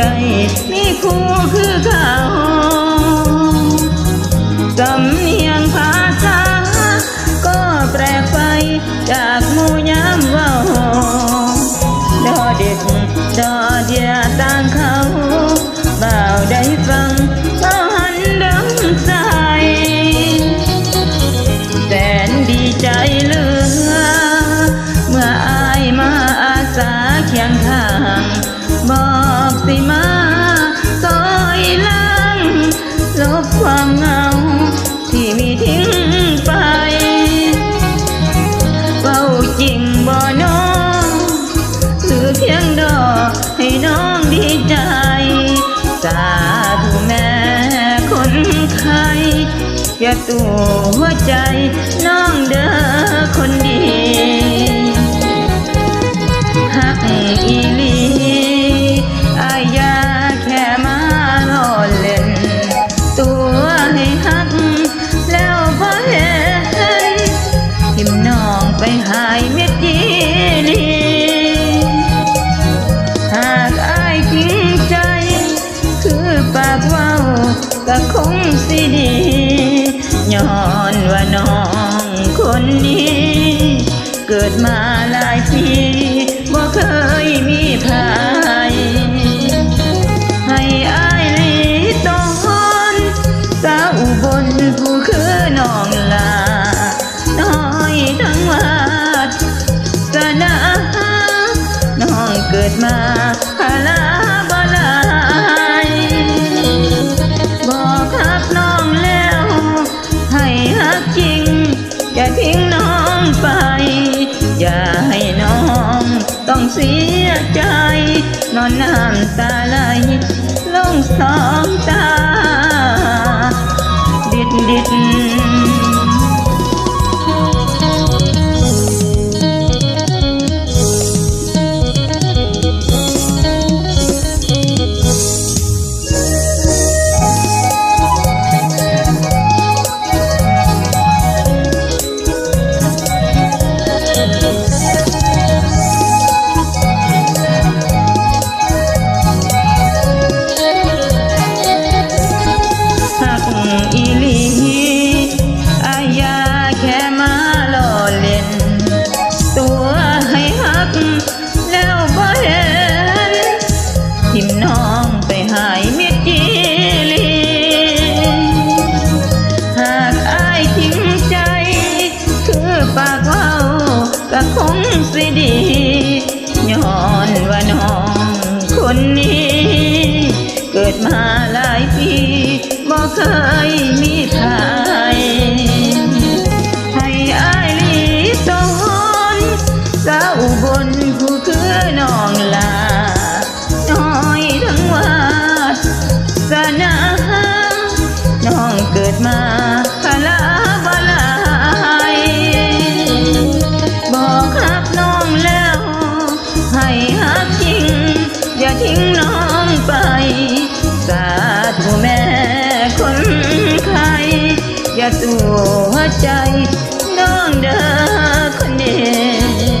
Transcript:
ได้มีคู่คือเขาสำเนียงภาษาก็แปลกไปจากหมู่ยามเว้าดอเด็กดอเดียต่างเขาบ่าวได้ฟังก็หันดังใจแสนดีใจเหลือเมื่ออายมาอาสาเคียงข้างบอกสิมาซอยล้างลบความเหงาที่มีทิ้งไปเฝ้าจริงบ่น้องหรือเพียงดอกให้น้องดีใจสาธุแม่คนไข้อย่าตัวหัวใจน้องเด้อคนดีหักอีหลีอายาแค่มาล้อเล่นตัวให้หักแล้วพอเห็นทิมน้องไปหายเม็ดยีลีหากอายทิ้งใจคือปากเว้าก็คงสิดีย้อนว่าน้องคนนี้เกิดมาหลายปีบ่เคยมีภัยให้อายลีตอนสาวอุบลผู้คือน้องลาน้อยทั้งวัดสนาน้องเกิดมาพาลาบ่ลายบอกฮักน้องแล้วให้ฮักจริงอย่าทิ้งน้องไปอย่าให้น้องต้องเสียใจนอนน้ำตาไหลลงสองตาดิดดิดอีหลีอายาแค่มาล้อเล่นตัวให้หักแล้วบ่เห็นทิมน้องไปหายมิดจีลีหากอายทิ้งใจคือปากเว้าก็คงสิดีย้อนว่าน้องคนนี้เกิดมาหลายปีบ่เคยมีภัยให้อายลีตอนสาวอุบลผู้คือน้องลาน้อยทั้งวัดสนาน้องเกิดมาพาลาบ่ลายบอกฮักน้องแล้วให้ฮักจริงอย่าทิ้งน้องไปสาธุแม่คนไข้อย่าตัวใจน้องเด้อคนเดียว